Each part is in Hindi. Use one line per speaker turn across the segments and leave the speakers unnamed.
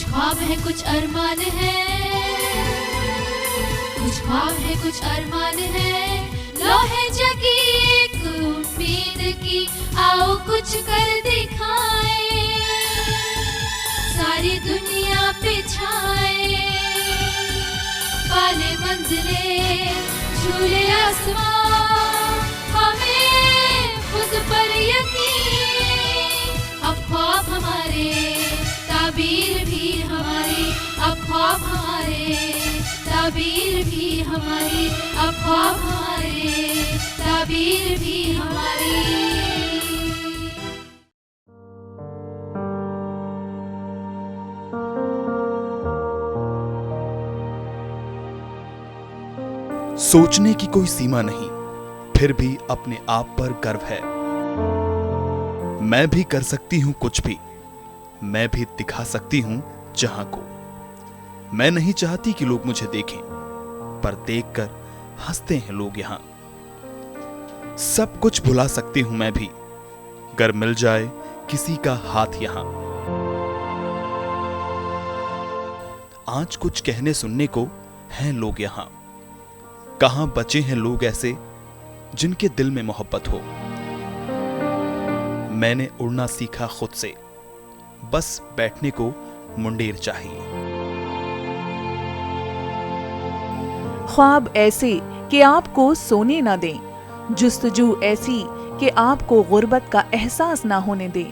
कुछ ख्वाब है कुछ अरमान है, कुछ ख्वाब है कुछ अरमान है, लो है जगी एक उम्मीद की, आओ कुछ कर दिखाए, सारी दुनिया पे छाए, पाले मंजिले झूले आसमां, हमें खुद पर यकीन, अब ख्वाब हमारे ताबीर भी हमारी, अब ख्वाब हमारे ताबीर भी हमारी, अब ख्वाब हमारे ताबीर भी हमारी।
सोचने की कोई सीमा नहीं, फिर भी अपने आप पर गर्व है। मैं भी कर सकती हूं कुछ भी, मैं भी दिखा सकती हूं जहां को। मैं नहीं चाहती कि लोग मुझे देखें, पर देखकर हंसते हैं लोग यहां। सब कुछ भुला सकती हूं मैं भी, अगर मिल जाए किसी का हाथ यहां। आज कुछ कहने सुनने को हैं लोग यहां, कहां बचे हैं लोग ऐसे जिनके दिल में मोहब्बत हो। मैंने उड़ना सीखा खुद से, बस बैठने को मुंडेर चाहिए।
ख्वाब ऐसे कि आपको सोने ना दें, जुस्तजू ऐसी कि आपको गुर्बत का एहसास ना होने दे,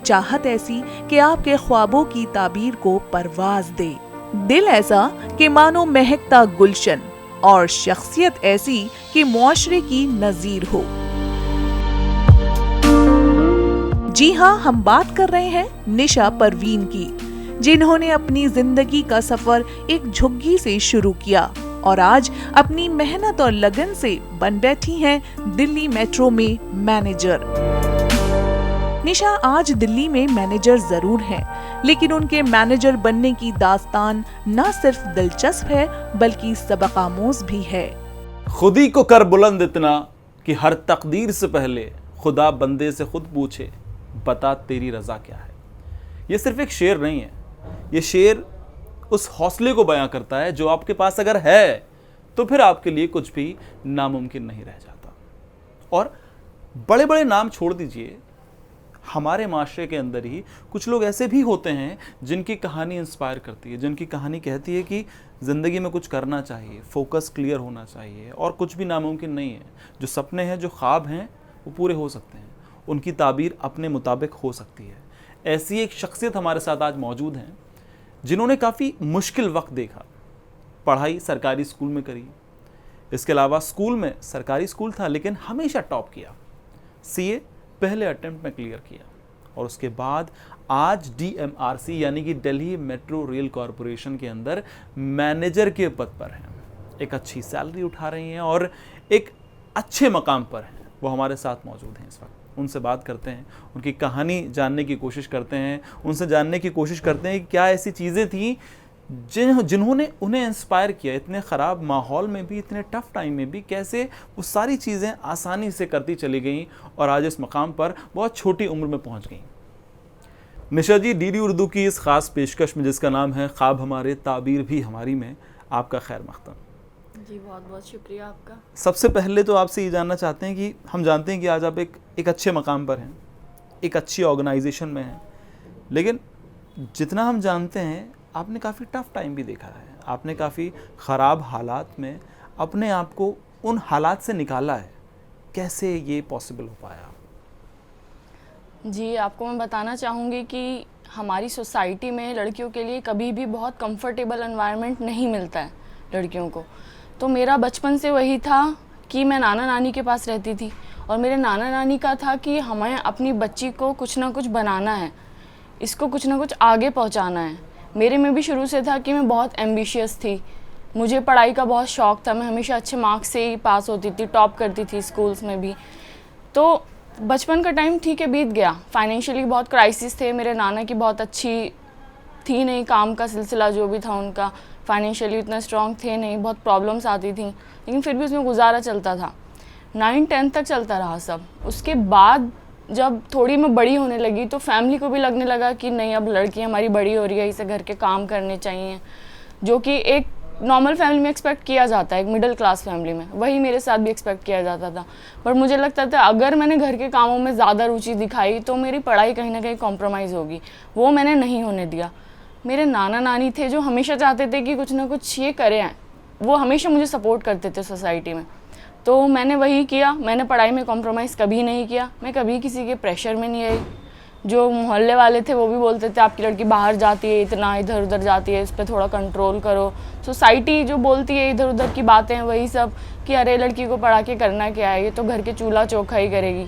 चाहत ऐसी कि आपके ख्वाबों की ताबीर को परवाज दे, दिल ऐसा कि मानो महकता गुलशन, और शख्सियत ऐसी कि मुआशरे की नजीर हो। जी हाँ, हम बात कर रहे हैं निशा परवीन की, जिन्होंने अपनी जिंदगी का सफर एक झुग्गी से शुरू किया और आज अपनी मेहनत और लगन से बन बैठी हैं दिल्ली मेट्रो में मैनेजर। निशा आज दिल्ली में मैनेजर जरूर हैं, लेकिन उनके मैनेजर बनने की दास्तान न सिर्फ दिलचस्प है बल्कि सबक आमोज भी है।
खुदी को कर बुलंद इतना कि हर तकदीर से पहले खुदा बंदे से खुद पूछे, बता तेरी रजा क्या है। ये सिर्फ एक शेर नहीं है, ये शेर उस हौसले को बयां करता है जो आपके पास अगर है तो फिर आपके लिए कुछ भी नामुमकिन नहीं रह जाता। और बड़े बड़े नाम छोड़ दीजिए, हमारे माशरे के अंदर ही कुछ लोग ऐसे भी होते हैं जिनकी कहानी इंस्पायर करती है, जिनकी कहानी कहती है कि ज़िंदगी में कुछ करना चाहिए, फोकस क्लियर होना चाहिए और कुछ भी नामुमकिन नहीं है। जो सपने हैं, जो ख्वाब हैं, वो पूरे हो सकते हैं, उनकी ताबीर अपने मुताबिक हो सकती है। ऐसी एक शख्सियत हमारे साथ आज मौजूद हैं जिन्होंने काफ़ी मुश्किल वक्त देखा। पढ़ाई सरकारी स्कूल में करी, इसके अलावा स्कूल में सरकारी स्कूल था लेकिन हमेशा टॉप किया, सीए पहले अटेम्प्ट में क्लियर किया और उसके बाद आज DMRC यानी कि दिल्ली मेट्रो रेल कॉरपोरेशन के अंदर मैनेजर के पद पर हैं। एक अच्छी सैलरी उठा रही हैं और एक अच्छे मकाम पर हैं। वो हमारे साथ मौजूद हैं इस वक्त। उनसे बात करते हैं, उनकी कहानी जानने की कोशिश करते हैं, उनसे जानने की कोशिश करते हैं कि क्या ऐसी चीज़ें थी जिन्होंने उन्हें इंस्पायर किया। इतने ख़राब माहौल में भी, इतने टफ़ टाइम में भी कैसे वो सारी चीज़ें आसानी से करती चली गई और आज इस मकाम पर बहुत छोटी उम्र में पहुंच गई। निशा जी, डीडी उर्दू की इस ख़ास पेशकश में जिसका नाम है ख्वाब हमारे ताबीर भी हमारी में, आपका खैर मक़दम।
जी बहुत बहुत शुक्रिया आपका।
सबसे पहले तो आपसे ये जानना चाहते हैं कि हम जानते हैं कि आज आप एक अच्छे मकाम पर हैं, एक अच्छी ऑर्गेनाइजेशन में हैं, लेकिन जितना हम जानते हैं आपने काफ़ी टफ़ टाइम भी देखा है। आपने काफ़ी ख़राब हालात में अपने आप को उन हालात से निकाला है। कैसे ये पॉसिबल हो पाया?
जी, आपको मैं बताना चाहूँगी कि हमारी सोसाइटी में लड़कियों के लिए कभी भी बहुत कंफर्टेबल एनवायरनमेंट नहीं मिलता है लड़कियों को। तो मेरा बचपन से वही था कि मैं नाना नानी के पास रहती थी और मेरे नाना नानी का था कि हमें अपनी बच्ची को कुछ ना कुछ बनाना है, इसको कुछ ना कुछ आगे पहुंचाना है। मेरे में भी शुरू से था कि मैं बहुत एम्बिशियस थी, मुझे पढ़ाई का बहुत शौक़ था, मैं हमेशा अच्छे मार्क्स से ही पास होती थी, टॉप करती थी स्कूल्स में भी। तो बचपन का टाइम ठीक है बीत गया, फाइनेंशियली बहुत क्राइसिस थे, मेरे नाना की बहुत अच्छी थी नहीं, काम का सिलसिला जो भी था उनका, फाइनेंशियली इतना स्ट्रॉन्ग थे नहीं, बहुत प्रॉब्लम्स आती थी, लेकिन फिर भी उसमें गुजारा चलता था। 9-10 तक चलता रहा सब। उसके बाद जब थोड़ी मैं बड़ी होने लगी तो फैमिली को भी लगने लगा कि नहीं, अब लड़की हमारी बड़ी हो रही है, इसे घर के काम करने चाहिए, जो कि एक नॉर्मल फैमिली में एक्सपेक्ट किया जाता है, एक मिडिल क्लास फैमिली में। वही मेरे साथ भी एक्सपेक्ट किया जाता था। पर मुझे लगता था अगर मैंने घर के कामों में ज़्यादा रुचि दिखाई तो मेरी पढ़ाई कहीं ना कहीं कॉम्प्रोमाइज़ होगी। वो मैंने नहीं होने दिया। मेरे नाना नानी थे जो हमेशा चाहते थे कि कुछ ना कुछ ये करें, वो हमेशा मुझे सपोर्ट करते थे सोसाइटी में। तो मैंने वही किया, मैंने पढ़ाई में कॉम्प्रोमाइज़ कभी नहीं किया, मैं कभी किसी के प्रेशर में नहीं आई। जो मोहल्ले वाले थे वो भी बोलते थे आपकी लड़की बाहर जाती है, इतना इधर उधर जाती है, इस पर थोड़ा कंट्रोल करो। सोसाइटी जो बोलती है इधर उधर की बातें, वही सब कि अरे लड़की को पढ़ा के करना क्या है, ये तो घर के चूल्हा चौखा ही करेगी।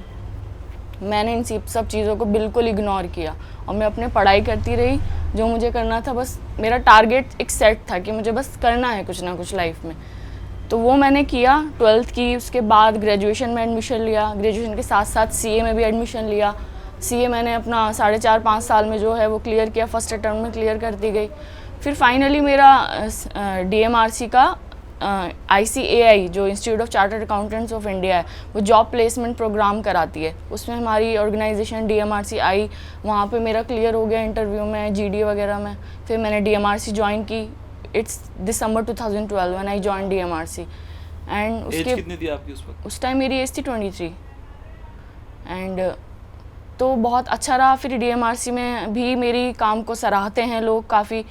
मैंने इन सब चीज़ों को बिल्कुल इग्नोर किया और मैं अपने पढ़ाई करती रही। जो मुझे करना था, बस मेरा टारगेट एक सेट था कि मुझे बस करना है कुछ ना कुछ लाइफ में। तो वो मैंने किया। 12th की, उसके बाद ग्रेजुएशन में एडमिशन लिया, ग्रेजुएशन के साथ साथ CA में भी एडमिशन लिया। CA मैंने अपना 4.5-5 साल में जो है वो क्लियर किया, फर्स्ट अटेम्प्ट में क्लियर करती गई। फिर फाइनली मेरा DMRC का ICAI जो institute of chartered accountants of India है, वो जॉब प्लेसमेंट प्रोग्राम कराती है। उसमें हमारी ऑर्गेनाइजेशन DMRC आई, वहाँ पे मेरा क्लियर हो गया इंटरव्यू में, GD वगैरह में। फिर मैंने DMRC ज्वाइन की। It's December 2012 when I join DMRC। And उसके
कितनी थी आपकी उस वक्त?
उस टाइम मेरी एज थी 23। एंड तो बहुत अच्छा रहा। फिर DMRC में भी मेरी काम को सराहते हैं लोग काफ़ी,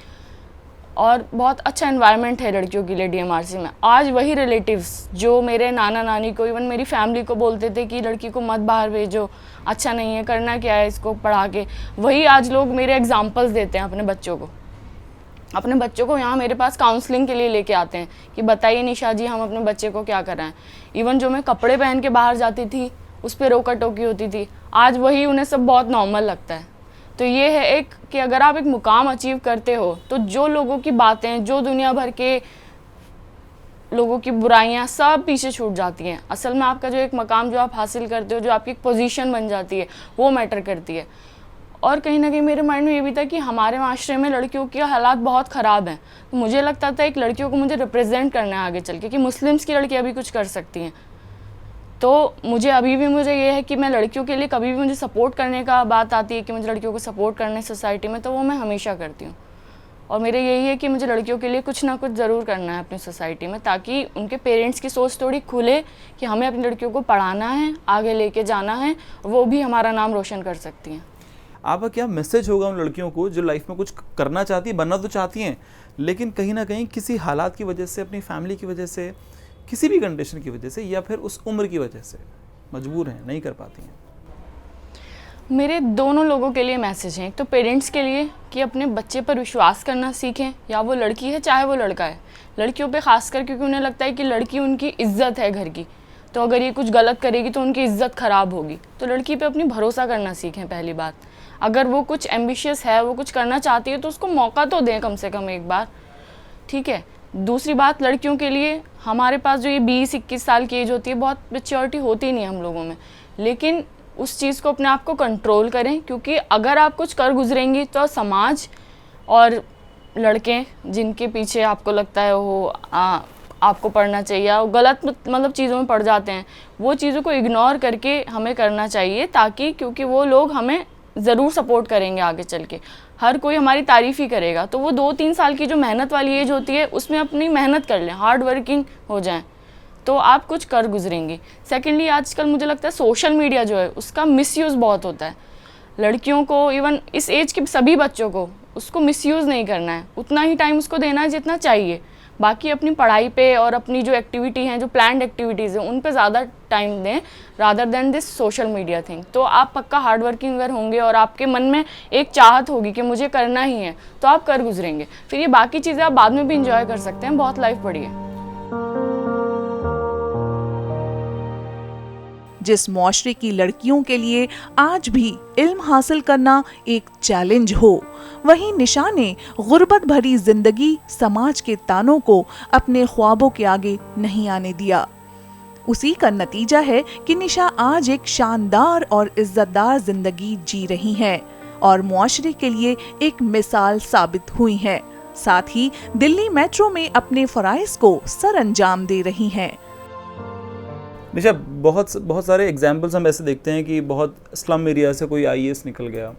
और बहुत अच्छा एनवायरनमेंट है लड़कियों के लिए DMRC में। आज वही रिलेटिव्स जो मेरे नाना नानी को, इवन मेरी फैमिली को बोलते थे कि लड़की को मत बाहर भेजो, अच्छा नहीं है, करना क्या है इसको पढ़ा के, वही आज लोग मेरे एग्जाम्पल्स देते हैं अपने बच्चों को यहाँ मेरे पास काउंसलिंग के लिए लेके आते हैं कि बताइए निशा जी, हम अपने बच्चे को क्या कराएं। इवन जो मैं कपड़े पहन के बाहर जाती थी उस पर रोका टोकी होती थी, आज वही उन्हें सब बहुत नॉर्मल लगता है। तो ये है एक कि अगर आप एक मुकाम अचीव करते हो तो जो लोगों की बातें, जो दुनिया भर के लोगों की बुराइयां, सब पीछे छूट जाती हैं। असल में आपका जो एक मकाम जो आप हासिल करते हो, जो आपकी एक पोजीशन बन जाती है, वो मैटर करती है। और कहीं ना कहीं मेरे माइंड में ये भी था कि हमारे माशरे में लड़कियों के हालात बहुत ख़राब हैं। तो मुझे लगता था एक लड़कियों को मुझे रिप्रेजेंट करना है आगे चल के, कि मुस्लिम्स की लड़कियाँ भी कुछ कर सकती हैं। तो मुझे अभी भी मुझे ये है कि मैं लड़कियों के लिए कभी भी मुझे सपोर्ट करने का बात आती है कि मुझे लड़कियों को सपोर्ट करना है सोसाइटी में, तो वो मैं हमेशा करती हूँ। और मेरे यही है कि मुझे लड़कियों के लिए कुछ ना कुछ ज़रूर करना है अपनी सोसाइटी में, ताकि उनके पेरेंट्स की सोच थोड़ी खुले कि हमें अपनी लड़कियों को पढ़ाना है, आगे लेके जाना है, वो भी हमारा नाम रोशन कर सकती हैं।
आपका क्या मैसेज होगा उन लड़कियों को जो लाइफ में कुछ करना चाहती हैं, बनना तो चाहती हैं, लेकिन कहीं ना कहीं किसी हालात की वजह से, अपनी फैमिली की वजह से, किसी भी कंडीशन की वजह से, या फिर उस उम्र की वजह से मजबूर हैं, नहीं कर पाती हैं?
मेरे दोनों लोगों के लिए मैसेज हैं। एक तो पेरेंट्स के लिए कि अपने बच्चे पर विश्वास करना सीखें, या वो लड़की है चाहे वो लड़का है। लड़कियों पे खासकर, क्योंकि उन्हें लगता है कि लड़की उनकी इज्जत है घर की, तो अगर ये कुछ गलत करेगी तो उनकी इज्जत ख़राब होगी। तो लड़की पे अपनी भरोसा करना सीखें पहली बात। अगर वो कुछ एम्बिशियस है, वो कुछ करना चाहती है, तो उसको मौका तो दें कम से कम एक बार, ठीक है। दूसरी बात, लड़कियों के लिए हमारे पास जो ये 20-21 साल की एज होती है, बहुत मैच्योरिटी होती नहीं है हम लोगों में, लेकिन उस चीज़ को अपने आप को कंट्रोल करें, क्योंकि अगर आप कुछ कर गुजरेंगी तो समाज और लड़के जिनके पीछे आपको लगता है वो आपको पढ़ना चाहिए, वो गलत मतलब चीज़ों में पड़ जाते हैं, वो चीज़ों को इग्नोर करके हमें करना चाहिए, ताकि क्योंकि वो लोग हमें ज़रूर सपोर्ट करेंगे आगे चल के, हर कोई हमारी तारीफ़ ही करेगा। तो वो 2-3 साल की जो मेहनत वाली एज होती है उसमें अपनी मेहनत कर लें, हार्ड वर्किंग हो जाएं, तो आप कुछ कर गुजरेंगी। सेकेंडली, आजकल मुझे लगता है सोशल मीडिया जो है उसका मिसयूज़ बहुत होता है। लड़कियों को, इवन इस एज के सभी बच्चों को, उसको मिसयूज़ नहीं करना है, उतना ही टाइम उसको देना है जितना चाहिए। बाकी अपनी पढ़ाई पे और अपनी जो एक्टिविटी हैं, जो प्लान्ड एक्टिविटीज़ हैं, उन पे ज़्यादा टाइम दें rather than this social media thing. तो आप पक्का हार्ड वर्किंग अगर होंगे और आपके मन में एक चाहत होगी कि मुझे करना ही है, तो आप कर गुजरेंगे। फिर ये बाकी चीज़ें आप बाद में भी इंजॉय कर सकते हैं। बहुत लाइफ बड़ी है।
जिस मुआशरे की लड़कियों के लिए आज भी इल्म हासिल करना एक चैलेंज हो, वहीं निशा ने गुर्बत भरी जिंदगी, समाज के तानों को अपने ख्वाबों के आगे नहीं आने दिया। उसी का नतीजा है कि निशा आज एक शानदार और इज्जतदार जिंदगी जी रही हैं और मुआशरे के लिए एक मिसाल साबित हुई हैं। साथ ही दिल्ली मेट्रो में अपने फराइज को सर अंजाम दे रही हैं।
निशा, बहुत सारे एग्जाम्पल्स हम ऐसे देखते हैं कि बहुत स्लम एरिया से कोई आईएएस निकल गया,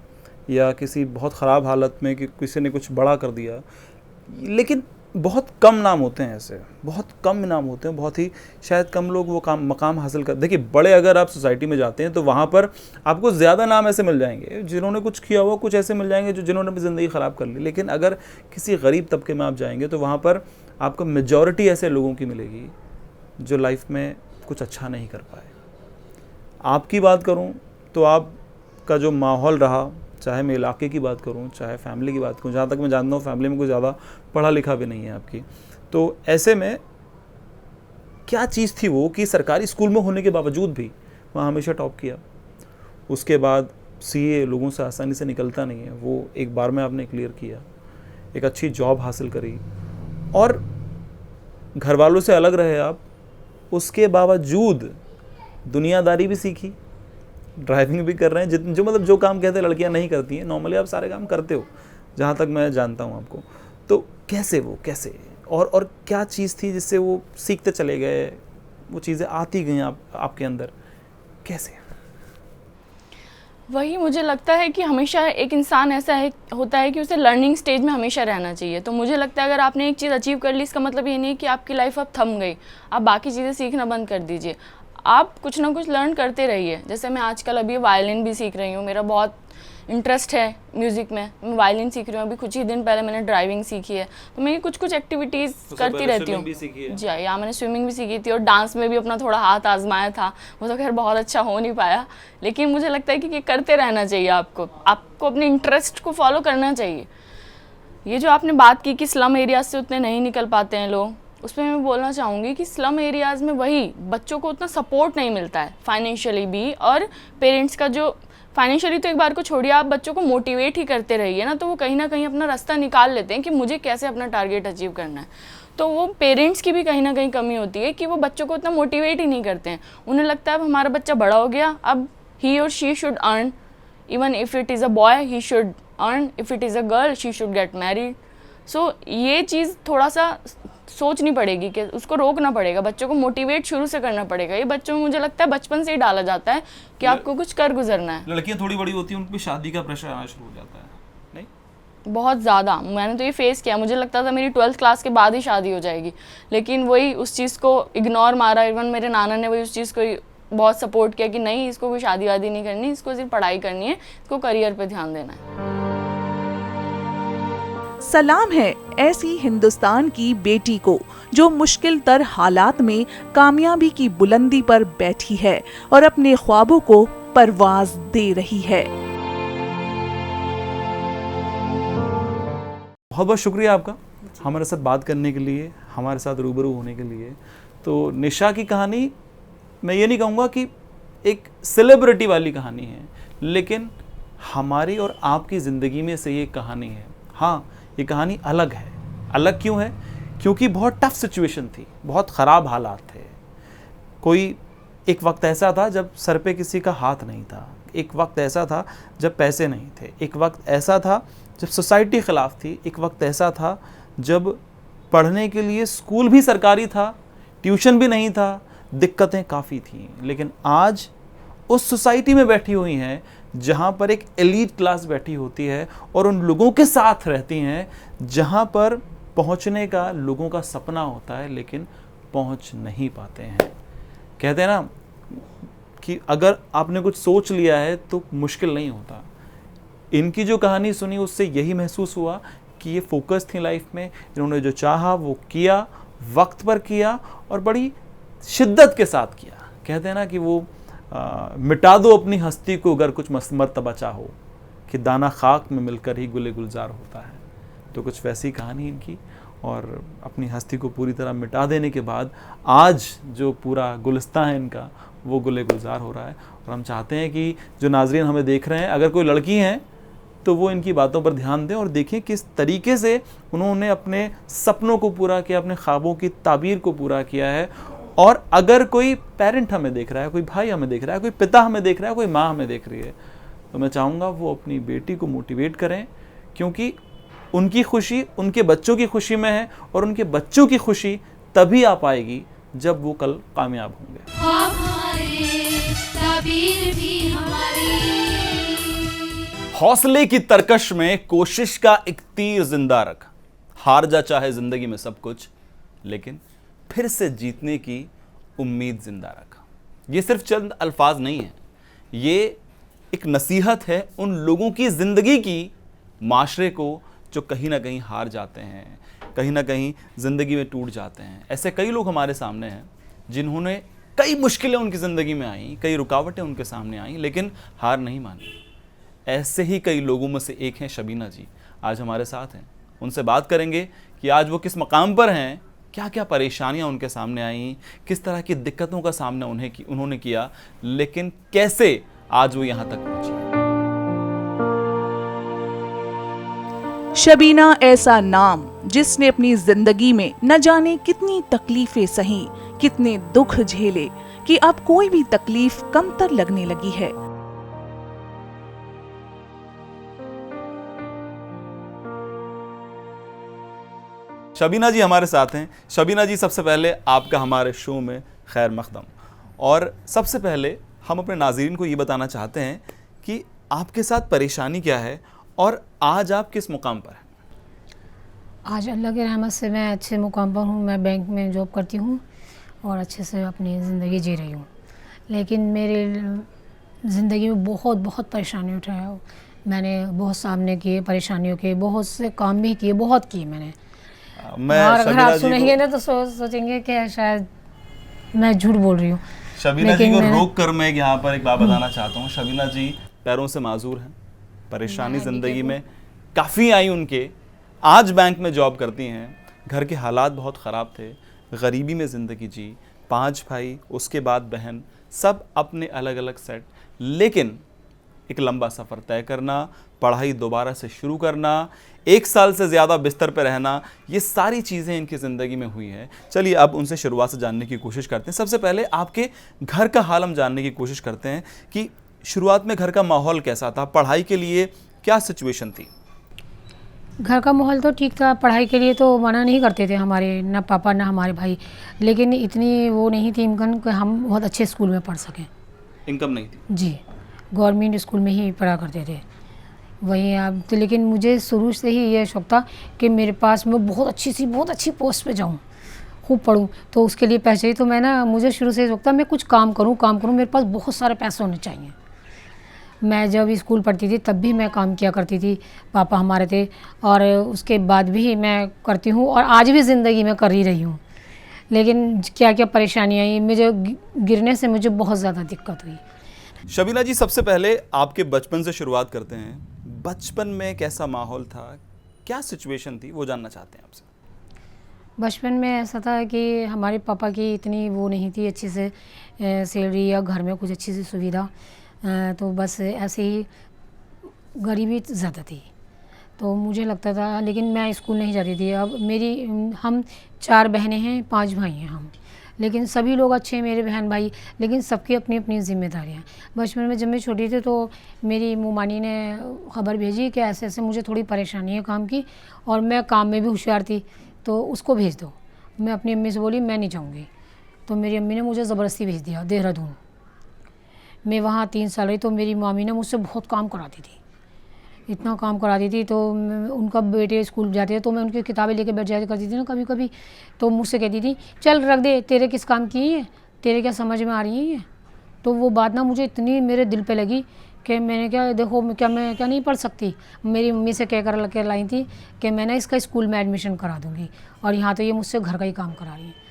या किसी बहुत ख़राब हालत में कि किसी ने कुछ बड़ा कर दिया, लेकिन बहुत कम नाम होते हैं ऐसे, बहुत कम नाम होते हैं, बहुत ही शायद कम लोग वो मकाम हासिल कर। देखिए, बड़े अगर आप सोसाइटी में जाते हैं तो वहाँ पर आपको ज़्यादा नाम ऐसे मिल जाएंगे जिन्होंने कुछ किया हुआ, कुछ ऐसे मिल जाएंगे जिन्होंने भी ज़िंदगी ख़राब कर ली। लेकिन अगर किसी गरीब तबके में आप जाएंगे तो वहाँ पर आपको मेजॉरिटी ऐसे लोगों की मिलेगी जो लाइफ में कुछ अच्छा नहीं कर पाए। आपकी बात करूं तो आपका जो माहौल रहा, चाहे मैं इलाके की बात करूं, चाहे फैमिली की बात करूं, जहाँ तक मैं जानता हूँ फैमिली में कोई ज़्यादा पढ़ा लिखा भी नहीं है आपकी, तो ऐसे में क्या चीज़ थी वो कि सरकारी स्कूल में होने के बावजूद भी वहाँ हमेशा टॉप किया। उसके बाद सीए लोगों से आसानी से निकलता नहीं है, वो एक बार में आपने क्लियर किया, एक अच्छी जॉब हासिल करी और घर वालों से अलग रहे आप। उसके बावजूद दुनियादारी भी सीखी, ड्राइविंग भी कर रहे हैं, जो मतलब जो काम कहते हैं लड़कियां नहीं करती हैं, नॉर्मली आप सारे काम करते हो जहाँ तक मैं जानता हूँ आपको। तो कैसे और क्या चीज़ थी जिससे वो सीखते चले गए, वो चीज़ें आती गई आपके अंदर, कैसे?
वही मुझे लगता है कि हमेशा एक इंसान ऐसा होता है कि उसे लर्निंग स्टेज में हमेशा रहना चाहिए। तो मुझे लगता है अगर आपने एक चीज़ अचीव कर ली, इसका मतलब ये नहीं कि आपकी लाइफ अब थम गई, आप बाकी चीज़ें सीखना बंद कर दीजिए। आप कुछ ना कुछ लर्न करते रहिए। जैसे मैं आजकल अभी वायलिन भी सीख रही हूँ, मेरा बहुत इंटरेस्ट है म्यूज़िक में, मैं वायलिन सीख रही हूँ। अभी कुछ ही दिन पहले मैंने ड्राइविंग सीखी है, तो मैं कुछ एक्टिविटीज़ करती रहती हूँ। जी हाँ, या मैंने स्विमिंग भी सीखी थी और डांस में भी अपना थोड़ा हाथ आजमाया था। वो तो खैर बहुत अच्छा हो नहीं पाया, लेकिन मुझे लगता है कि करते रहना चाहिए। आपको अपने इंटरेस्ट को फॉलो करना चाहिए। ये जो आपने बात की कि स्लम एरियाज से उतने नहीं निकल पाते हैं लोग, उसमें मैं बोलना चाहूँगी कि स्लम एरियाज़ में वही बच्चों को उतना सपोर्ट नहीं मिलता है फाइनेंशियली भी, और पेरेंट्स का जो फाइनेंशियली तो एक बार को छोड़िए, आप बच्चों को मोटिवेट ही करते रहिए ना, तो वो कहीं ना कहीं अपना रास्ता निकाल लेते हैं कि मुझे कैसे अपना टारगेट अचीव करना है। तो वो पेरेंट्स की भी कहीं ना कहीं कमी होती है कि वो बच्चों को उतना मोटिवेट ही नहीं करते हैं। उन्हें लगता है अब हमारा बच्चा बड़ा हो गया, अब ही और she should earn, even if it is a boy he should earn, if it is a girl she should get married. So ये चीज़ थोड़ा सा सोचनी पड़ेगी कि उसको रोकना पड़ेगा, बच्चों को मोटिवेट शुरू से करना पड़ेगा। ये बच्चों में मुझे लगता है बचपन से ही डाला जाता है कि आपको कुछ कर गुजरना है।
लड़कियां थोड़ी बड़ी होती हैं, उन पर शादी का प्रेशर आना शुरू हो जाता है, नहीं?
बहुत ज़्यादा। मैंने तो ये फेस किया, मुझे लगता था मेरी 12th क्लास के बाद ही शादी हो जाएगी, लेकिन वही उस चीज़ को इग्नोर मारा। इवन मेरे नाना ने वही उस चीज़ को बहुत सपोर्ट किया कि नहीं, इसको कोई शादी वादी नहीं करनी, इसको सिर्फ पढ़ाई करनी है, इसको करियर पर ध्यान देना है।
सलाम है ऐसी हिंदुस्तान की बेटी को जो मुश्किल तर हालात में कामयाबी की बुलंदी पर बैठी है और अपने ख्वाबों को परवाज दे रही है।
बहुत बहुत शुक्रिया आपका हमारे साथ बात करने के लिए, हमारे साथ रूबरू होने के लिए। तो निशा की कहानी मैं ये नहीं कहूँगा कि एक सेलिब्रिटी वाली कहानी है, लेकिन हमारी और आपकी ज़िंदगी में से ये कहानी है। हाँ, ये कहानी अलग है। अलग क्यों है? क्योंकि बहुत टफ सिचुएशन थी, बहुत ख़राब हालात थे। कोई एक वक्त ऐसा था जब सर पे किसी का हाथ नहीं था, एक वक्त ऐसा था जब पैसे नहीं थे, एक वक्त ऐसा था जब सोसाइटी ख़िलाफ़ थी, एक वक्त ऐसा था जब पढ़ने के लिए स्कूल भी सरकारी था, ट्यूशन भी नहीं था, दिक्कतें काफ़ी थीं। लेकिन आज उस सोसाइटी में बैठी हुई हैं जहाँ पर एक एलीट क्लास बैठी होती है और उन लोगों के साथ रहती हैं जहाँ पर पहुँचने का लोगों का सपना होता है, लेकिन पहुँच नहीं पाते हैं। कहते हैं ना कि अगर आपने कुछ सोच लिया है तो मुश्किल नहीं होता। इनकी जो कहानी सुनी उससे यही महसूस हुआ कि ये फोकस थी लाइफ में, इन्होंने जो चाहा वो किया, वक्त पर किया और बड़ी शिद्दत के साथ किया। कहते हैं ना कि वो मिटा दो अपनी हस्ती को अगर कुछ मर्तबा चाहो, कि दाना खाक में मिलकर ही गुले गुलजार होता है। तो कुछ वैसी कहानी इनकी, और अपनी हस्ती को पूरी तरह मिटा देने के बाद आज जो पूरा गुलिस्तान है इनका वो गुले गुलजार हो रहा है। और हम चाहते हैं कि जो नाजरीन हमें देख रहे हैं, अगर कोई लड़की हैं तो वो इनकी बातों पर ध्यान दें और देखें किस तरीके से उन्होंने अपने सपनों को पूरा किया, अपने ख्वाबों की ताबीर को पूरा किया है। और अगर कोई पेरेंट हमें देख रहा है, कोई भाई हमें देख रहा है, कोई पिता हमें देख रहा है, कोई माँ हमें देख रही है, तो मैं चाहूँगा वो अपनी बेटी को मोटिवेट करें, क्योंकि उनकी खुशी उनके बच्चों की खुशी में है और उनके बच्चों की खुशी तभी आ पाएगी जब वो कल कामयाब होंगे।
तदबीर भी हमारी।
हौसले की तरकश में कोशिश का एक तीर जिंदा रख, हार जा चाहे जिंदगी में सब कुछ, लेकिन फिर से जीतने की उम्मीद जिंदा रख। ये सिर्फ चंद अल्फाज नहीं है, ये एक नसीहत है उन लोगों की जिंदगी की, माशरे को, जो कहीं ना कहीं हार जाते हैं, कहीं ना कहीं जिंदगी में टूट जाते हैं। ऐसे कई लोग हमारे सामने हैं जिन्होंने, कई मुश्किलें उनकी ज़िंदगी में आई, कई रुकावटें उनके सामने आई, लेकिन हार नहीं मानी। ऐसे ही कई लोगों में से एक हैं शबीना जी, आज हमारे साथ हैं। उनसे बात करेंगे कि आज वो किस मकाम पर हैं, क्या क्या परेशानियां उनके सामने आई, किस तरह की दिक्कतों का सामना उन्होंने किया, लेकिन कैसे आज वो यहाँ तक पहुंची।
शबीना ऐसा नाम जिसने अपनी जिंदगी में न जाने कितनी तकलीफें सही, कितने दुख झेले कि अब कोई भी तकलीफ कमतर लगने लगी है।
शबीना जी हमारे साथ हैं। शबीना जी, सबसे पहले आपका हमारे शो में खैर मकदम। और सबसे पहले हम अपने नाज़रीन को ये बताना चाहते हैं कि आपके साथ परेशानी क्या है और आज आप किस मुकाम पर हैं?
आज अल्लाह की रहमत से मैं अच्छे मुकाम पर हूँ। मैं बैंक में जॉब करती हूँ और अच्छे से अपनी ज़िंदगी जी रही हूँ, लेकिन मेरे ज़िंदगी में बहुत बहुत परेशानी उठाया। मैंने बहुत सामने किए परेशानियों के, बहुत से काम भी किए, बहुत किए मैंने। और अगर आप सुनेंगे ना तो सोचेंगे कि शायद मैं झूठ बोल रही हूँ।
शबीना जी को रोक कर मैं यहाँ पर एक बात बताना चाहता हूँ। शबीना जी पैरों से माजूर हैं, परेशानी ज़िंदगी में काफ़ी आई उनके, आज बैंक में जॉब करती हैं, घर के हालात बहुत ख़राब थे, गरीबी में ज़िंदगी जी, 5 भाई, उसके बाद बहन, सब अपने अलग अलग सेट, लेकिन एक लंबा सफ़र तय करना, पढ़ाई दोबारा से शुरू करना, 1 साल से ज़्यादा बिस्तर पर रहना, ये सारी चीज़ें इनकी ज़िंदगी में हुई हैं। चलिए अब उनसे शुरुआत से जानने की कोशिश करते हैं। सबसे पहले आपके घर का हाल हम जानने की कोशिश करते हैं कि शुरुआत में घर का माहौल कैसा था, पढ़ाई के लिए क्या सिचुएशन थी?
घर का माहौल तो ठीक था, पढ़ाई के लिए तो मना नहीं करते थे हमारे ना पापा ना हमारे भाई, लेकिन इतनी वो नहीं थी इनकम कि हम बहुत अच्छे स्कूल में पढ़ सकें।
इनकम नहीं थी
जी, गवर्नमेंट स्कूल में ही पढ़ा करते थे वहीं आप तो। लेकिन मुझे शुरू से ही ये शौक़ था कि मेरे पास मैं बहुत अच्छी पोस्ट पे जाऊँ, खूब पढूं, तो उसके लिए पैसे ही तो मैं ना, मुझे शुरू से शौक़ था मैं कुछ काम करूँ, मेरे पास बहुत सारे पैसे होने चाहिए। मैं जब स्कूल पढ़ती थी तब भी मैं काम किया करती थी, पापा हमारे थे, और उसके बाद भी मैं करती हूँ और आज भी ज़िंदगी में कर ही रही हूँ। लेकिन क्या क्या परेशानियाँ आई, मुझे गिरने से मुझे बहुत ज़्यादा दिक्कत हुई।
शबीना जी, सबसे पहले आपके बचपन से शुरुआत करते हैं। बचपन में कैसा माहौल था, क्या सिचुएशन थी, वो जानना चाहते हैं आपसे।
बचपन में ऐसा था कि हमारे पापा की इतनी वो नहीं थी अच्छी से सैलरी या घर में कुछ अच्छी सी सुविधा, तो बस ऐसे ही गरीबी ज़्यादा थी, तो मुझे लगता था, लेकिन मैं स्कूल नहीं जाती थी। अब हम 4 बहनें हैं, 5 भाई हैं हम, लेकिन सभी लोग अच्छे हैं मेरे बहन भाई, लेकिन सबकी अपनी अपनी जिम्मेदारियाँ। बचपन में जब मैं छोटी थी तो मेरी मुमानी ने खबर भेजी कि ऐसे ऐसे मुझे थोड़ी परेशानी है काम की, और मैं काम में भी होशियार थी, तो उसको भेज दो। मैं अपनी अम्मी से बोली मैं नहीं जाऊँगी, तो मेरी अम्मी ने मुझे ज़बरदस्ती भेज दिया देहरादून। मैं वहाँ 3 साल रही, तो मेरी मामी ने मुझसे बहुत काम कराती थी, इतना काम कराती थी। तो उनका बेटे स्कूल जाते थे तो मैं उनकी किताबें लेके बैठ जाया करती थी ना कभी कभी, तो मुझसे कहती थी चल रख दे, तेरे किस काम की है, तेरे क्या समझ में आ रही है ये। तो वो बात ना मुझे इतनी मेरे दिल पे लगी कि मैंने क्या, देखो मैं क्या नहीं पढ़ सकती। मेरी मम्मी से कह कर लाई थी कि मैं ना इसका स्कूल में एडमिशन करा दूँगी, और यहाँ तो ये मुझसे घर का ही काम करा रही है।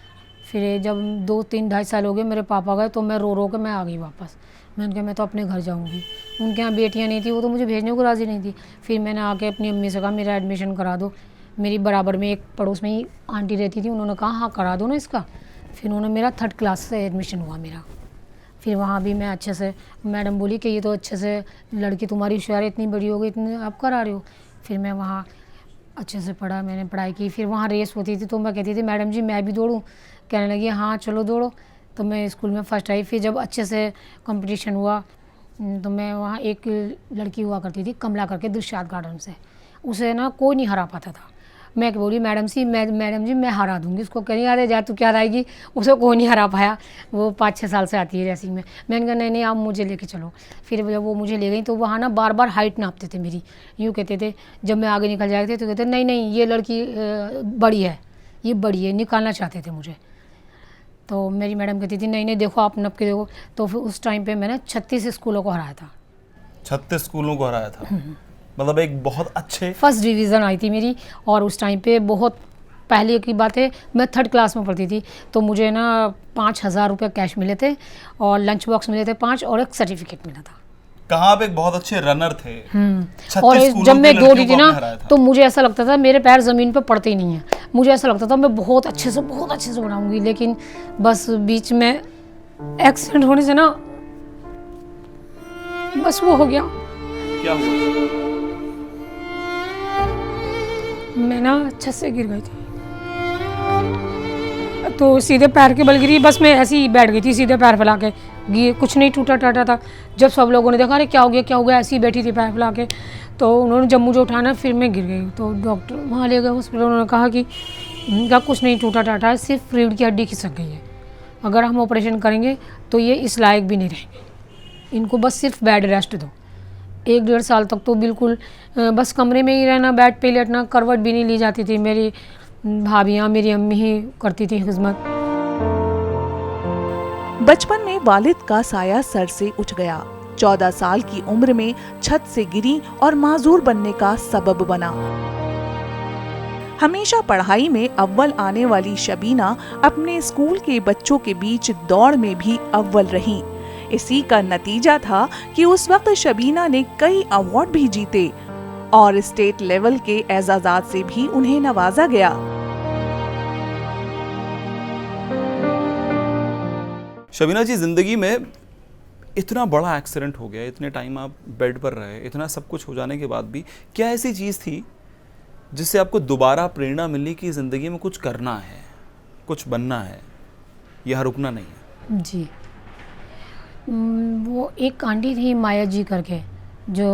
फिर जब 2-3-2.5 साल हो गए, मेरे पापा गए, तो मैं रो के मैं आ गई वापस। मैंने कहा मैं तो अपने घर जाऊंगी, उनके यहाँ बेटियां नहीं थी, वो तो मुझे भेजने को राज़ी नहीं थी। फिर मैंने आके अपनी अम्मी से कहा मेरा एडमिशन करा दो। मेरी बराबर में एक पड़ोस में ही आंटी रहती थी, उन्होंने कहा हाँ करा दो ना इसका। फिर उन्होंने मेरा 3rd क्लास से एडमिशन हुआ मेरा। फिर वहाँ भी मैं अच्छे से, मैडम बोली कि ये तो अच्छे से लड़की तुम्हारी होशियार, इतनी बड़ी हो गई, इतने आप करा रहे हो। फिर मैं वहाँ अच्छे से पढ़ा, मैंने पढ़ाई की। फिर वहाँ रेस होती थी तो मैं कहती थी मैडम जी मैं भी दौड़ूँ, कहने लगी हाँ चलो दौड़ो। तो मैं स्कूल में फर्स्ट आई। फिर जब अच्छे से कंपटीशन हुआ तो मैं वहाँ, एक लड़की हुआ करती थी कमला करके, दिलशाद गार्डन से, उसे ना कोई नहीं हरा पाता था। मैं बोली मैडम जी मैं हरा दूंगी उसको। कह रही अरे जा तू क्या हराएगी, उसे कोई नहीं हरा पाया, वो 5-6 साल से आती है रेसिंग में। मैंने कहा नहीं आप मुझे लेके चलो। फिर जब वो मुझे ले गई तो वहाँ ना बार बार हाइट नापते थे मेरी, यूँ कहते थे जब मैं आगे निकल जाते थे तो कहते नहीं ये लड़की बड़ी है, ये बड़ी है, निकालना चाहते थे मुझे। तो मेरी मैडम कहती थी नहीं देखो आप नप के देखो। तो फिर उस टाइम पे मैंने 36 स्कूलों को हराया था।
36 स्कूलों को हराया था, मतलब एक बहुत अच्छे।
फर्स्ट डिवीज़न आई थी मेरी। और उस टाइम पे बहुत पहले की बात है, मैं 3rd क्लास में पढ़ती थी, तो मुझे ना 5,000 रुपये कैश मिले थे और लंच बॉक्स मिले थे 5 और एक सर्टिफिकेट मिला था।
कहाँ आप एक बहुत अच्छे रनर थे। 36
और
स्कूलों
जब
की
मैं
लड़कियों
दौड़ी थी
को
ना
आपने हराया था।
तो मुझे ऐसा लगता था मेरे पैर ज़मीन पे पड़ते ही नहीं है, मुझे ऐसा लगता था मैं बहुत अच्छे से बनाऊंगी। लेकिन बस बीच में एक्सीडेंट होने से ना बस वो हो गया।
क्या हुआ?
मैं ना छत से गिर गई थी, तो सीधे पैर के बल गिरी। बस मैं ऐसे ही बैठ गई थी सीधे पैर फैला के, कुछ नहीं टूटा टाटा था। जब सब लोगों ने देखा अरे क्या हो गया, ऐसे ही बैठी थी पैर फैला के। तो उन्होंने जब मुझे उठाना फिर मैं गिर गई। तो डॉक्टर वहाँ ले गए हॉस्पिटल, उन्होंने कहा कि इनका कुछ नहीं टूटा टाटा है, सिर्फ रीढ़ की हड्डी खिसक गई है, अगर हम ऑपरेशन करेंगे तो ये इस लायक भी नहीं रहेंगे, इनको बस सिर्फ बेड रेस्ट दो। 1-1.5 साल तक तो बिल्कुल बस कमरे में ही रहना, बेड पे लेटना, करवट भी नहीं ली जाती थी। मेरी भाभियाँ मेरी अम्मी ही करती थी खिदमत।
बचपन में वालिद का साया सर से उठ गया। 14 साल की उम्र में छत से गिरी और माजूर बनने का सबब बना। हमेशा पढ़ाई में अव्वल आने वाली शबीना अपने स्कूल के बच्चों के बीच दौड़ में भी अव्वल रही। इसी का नतीजा था कि उस वक्त शबीना ने कई अवार्ड भी जीते और स्टेट लेवल के एजाज़ात से भी उन्हें नवाजा गया।
शबीना जी, जिंदगी में इतना बड़ा एक्सीडेंट हो गया, इतने टाइम आप बेड पर रहे, इतना सब कुछ हो जाने के बाद भी क्या ऐसी चीज़ थी जिससे आपको दोबारा प्रेरणा मिली कि ज़िंदगी में कुछ करना है, कुछ बनना है, यहाँ रुकना नहीं है?
जी, वो एक आंटी थी माया जी करके, जो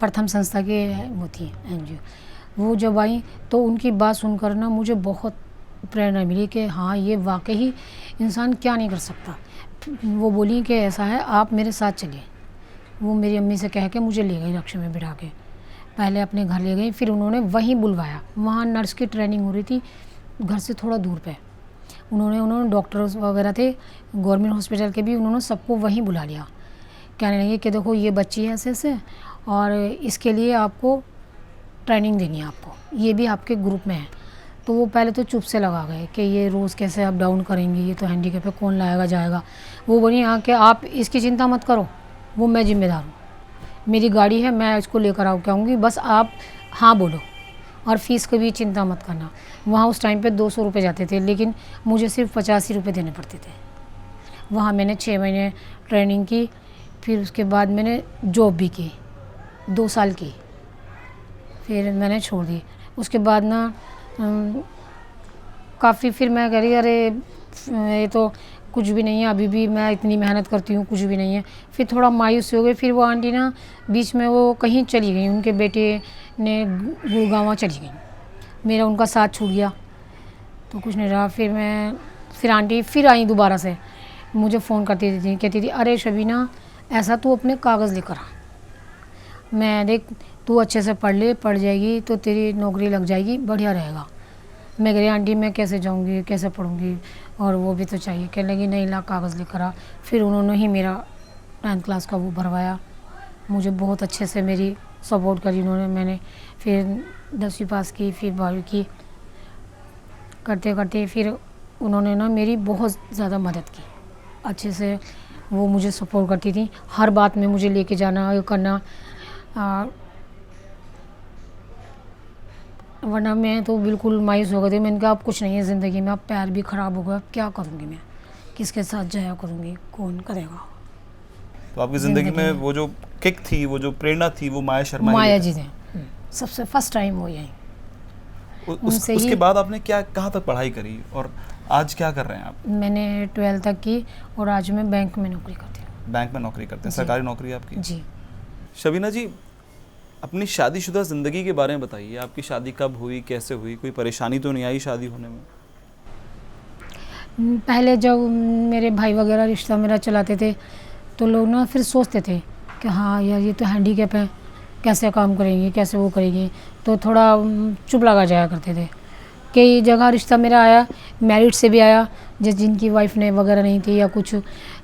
प्रथम संस्था के वो थी एनजीओ, वो जब आई तो उनकी बात सुनकर ना मुझे बहुत प्रेरणा मिली कि हाँ ये वाकई इंसान क्या नहीं कर सकता। वो बोली कि ऐसा है आप मेरे साथ चलिए। वो मेरी अम्मी से कह के मुझे ले गई रिक्शे में बिठा के, पहले अपने घर ले गई, फिर उन्होंने वहीं बुलवाया। वहाँ नर्स की ट्रेनिंग हो रही थी घर से थोड़ा दूर पे। उन्होंने डॉक्टर्स वगैरह थे गवर्नमेंट हॉस्पिटल के भी, उन्होंने सबको वहीं बुला लिया। कहने लगे कि देखो ये बच्ची है ऐसे और इसके लिए आपको ट्रेनिंग देनी है, आपको ये भी आपके ग्रुप में है। तो वो पहले तो चुप से लगा गए कि ये रोज़ कैसे अप डाउन करेंगे, ये तो हैंडीकैप पे कौन लाएगा जाएगा। वो बोली हाँ कि आप इसकी चिंता मत करो, वो मैं जिम्मेदार हूँ, मेरी गाड़ी है, मैं इसको लेकर आऊँगी, बस आप हाँ बोलो और फ़ीस की भी चिंता मत करना। वहाँ उस टाइम पे 200 रुपये जाते थे, लेकिन मुझे सिर्फ 85 रुपये देने पड़ते थे। वहाँ मैंने 6 महीने ट्रेनिंग की, फिर उसके बाद मैंने जॉब भी की 2 साल की, फिर मैंने छोड़ दी। उसके बाद ना काफ़ी फिर मैं कह रही अरे ये तो कुछ भी नहीं है, अभी भी मैं इतनी मेहनत करती हूँ कुछ भी नहीं है। फिर थोड़ा मायूस हो गई। फिर वो आंटी ना बीच में वो कहीं चली गई, उनके बेटे ने गुड़गांव चली गई, मेरा उनका साथ छूट गया तो कुछ नहीं रहा। फिर आंटी फिर आई दोबारा से, मुझे फ़ोन करती थी, कहती थी अरे शबीना ऐसा तू अपने कागज़ लेकर आ, मैं देख तू अच्छे से पढ़ जाएगी तो तेरी नौकरी लग जाएगी, बढ़िया रहेगा। मैं कह रही आंटी मैं कैसे जाऊंगी, कैसे पढ़ूंगी, और वो भी तो चाहिए। कहने लगी नहीं ला कागज़ लेकर आ। फिर उन्होंने ही मेरा 10th क्लास का वो भरवाया, मुझे बहुत अच्छे से मेरी सपोर्ट करी उन्होंने। मैंने फिर 10वीं पास की, फिर 12वीं की, करते करते फिर उन्होंने ना मेरी बहुत ज़्यादा मदद की अच्छे से। वो मुझे सपोर्ट करती थी, हर बात में मुझे लेके जाना ये करना, वरना मैं तो बिल्कुल मायूस हो गई थी। मैंने कहा अब कुछ नहीं है ज़िंदगी में, अब पैर भी ख़राब हो गया, अब क्या करूँगी मैं, किसके साथ जाया करूँगी, कौन करेगा।
तो आपकी ज़िंदगी में वो जो किक थी, वो जो प्रेरणा थी, वो माया शर्मा
जी थे सबसे फर्स्ट टाइम वो यही।
उसके बाद आपने क्या कहाँ तक पढ़ाई करी और आज क्या कर रहे हैं आप?
मैंने 12th तक की और आज मैं बैंक में नौकरी करती हूँ।
बैंक में नौकरी करते हैं, सरकारी नौकरी आपकी?
जी।
शबीना जी, अपनी शादीशुदा ज़िंदगी के बारे में बताइए। आपकी शादी कब हुई, कैसे हुई? कोई परेशानी तो नहीं आई शादी होने में?
पहले जब मेरे भाई वगैरह रिश्ता मेरा चलाते थे तो लोग ना फिर सोचते थे कि हाँ यार ये तो हैंडीकैप है, कैसे काम करेंगे, कैसे वो करेंगे, तो थोड़ा चुप लगा जाया करते थे। कई जगह रिश्ता मेरा आया, मैरिड से भी आया, जिनकी वाइफ ने वगैरह नहीं थी या कुछ,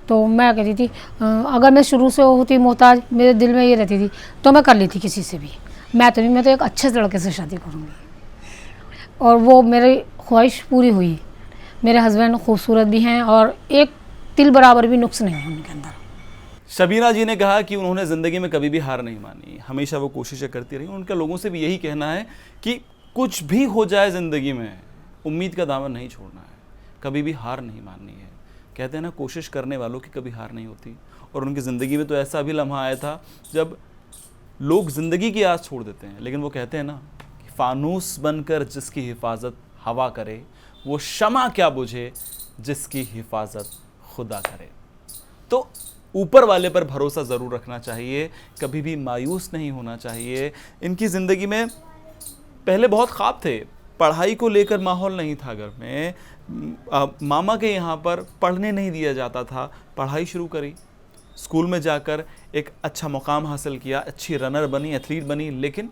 तो मैं कहती थी अगर मैं शुरू से होती मोहताज, मेरे दिल में ये रहती थी तो मैं कर ली थी किसी से भी, मैं तो नहीं, मैं तो एक अच्छे लड़के से शादी करूँगी। और वो मेरी ख्वाहिश पूरी हुई। मेरे हस्बैंड खूबसूरत भी हैं और एक तिल बराबर भी नुक्स नहीं है उनके अंदर।
शबीना जी ने कहा कि उन्होंने ज़िंदगी में कभी भी हार नहीं मानी, हमेशा वो कोशिशें करती रही। उनका लोगों से भी यही कहना है कि कुछ भी हो जाए ज़िंदगी में, उम्मीद का दामन नहीं छोड़ना है, कभी भी हार नहीं माननी है। कहते हैं ना, कोशिश करने वालों की कभी हार नहीं होती। और उनकी ज़िंदगी में तो ऐसा भी लम्हा आया था जब लोग ज़िंदगी की आस छोड़ देते हैं, लेकिन वो कहते हैं ना कि फ़ानूस बनकर जिसकी हिफाजत हवा करे, वो शमा क्या बुझे जिसकी हिफाजत खुदा करे। तो ऊपर वाले पर भरोसा ज़रूर रखना चाहिए, कभी भी मायूस नहीं होना चाहिए। इनकी ज़िंदगी में पहले बहुत ख्वाब थे, पढ़ाई को लेकर माहौल नहीं था घर में, मामा के यहाँ पर पढ़ने नहीं दिया जाता था। पढ़ाई शुरू करी, स्कूल में जाकर एक अच्छा मुकाम हासिल किया, अच्छी रनर बनी, एथलीट बनी, लेकिन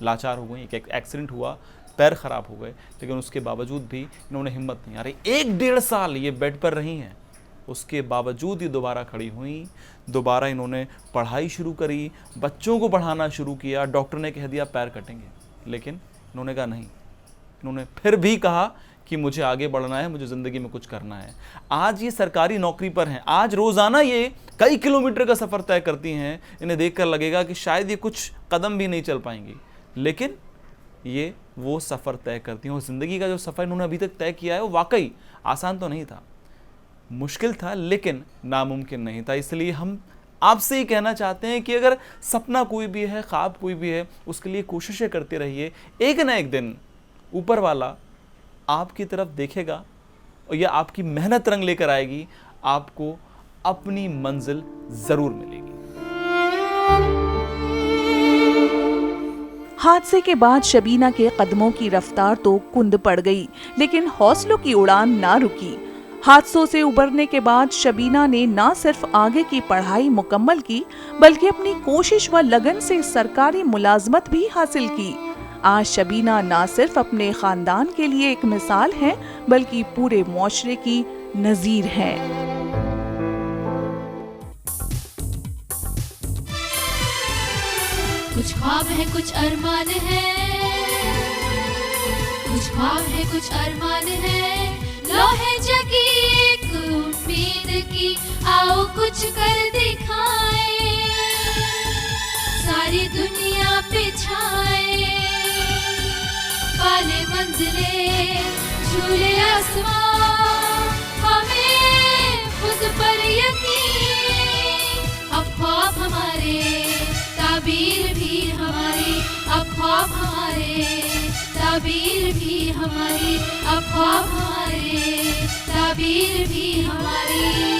लाचार हो गई। एक एक्सीडेंट हुआ, पैर ख़राब हो गए, लेकिन उसके बावजूद भी इन्होंने हिम्मत नहीं हारी। 1-1.5 साल ये बेड पर रही हैं, उसके बावजूद ये दोबारा खड़ी हुई, दोबारा इन्होंने पढ़ाई शुरू करी, बच्चों को पढ़ाना शुरू किया। डॉक्टर ने कह दिया पैर कटेंगे, लेकिन इन्होंने कहा नहीं, इन्होंने फिर भी कहा कि मुझे आगे बढ़ना है, मुझे ज़िंदगी में कुछ करना है। आज ये सरकारी नौकरी पर हैं, आज रोज़ाना ये कई किलोमीटर का सफ़र तय करती हैं। इन्हें देखकर लगेगा कि शायद ये कुछ कदम भी नहीं चल पाएंगी, लेकिन ये वो सफ़र तय करती हैं। और ज़िंदगी का जो सफ़र इन्होंने अभी तक तय किया है वो वाकई आसान तो नहीं था, मुश्किल था, लेकिन नामुमकिन नहीं था। इसलिए हम आपसे ही कहना चाहते हैं कि अगर सपना कोई भी है, ख्वाब कोई भी है, उसके लिए कोशिशें करते रहिए। एक ना एक दिन ऊपर वाला आपकी तरफ देखेगा और यह आपकी मेहनत रंग लेकर आएगी, आपको अपनी मंजिल ज़रूर मिलेगी।
हादसे के बाद शबीना के कदमों की रफ्तार तो कुंद पड़ गई, लेकिन हौसलों की उड़ान ना रुकी। हादसों से उबरने के बाद शबीना ने न सिर्फ आगे की पढ़ाई मुकम्मल की, बल्कि अपनी कोशिश व लगन से सरकारी मुलाजमत भी हासिल की। आज शबीना न सिर्फ अपने खानदान के लिए एक मिसाल है, बल्कि पूरे मुआशरे की नजीर है।
कुछ ख्वाब है, कुछ अरमान है, कुछ ख्वाब है, कुछ अरमान है, लो है जगी एक उम्मीद की, आओ कुछ कर दिखाए, सारी दुनिया पे छाए, पाले मंजिले झूले आसमां, हमें खुद पर यकीन, अब ख्वाब हमारे, ताबीर भी हमारी, अब ख्वाब हमारे, ताबीर भी हमारी, अब ख्वाब हमारे, ताबीर भी हमारी।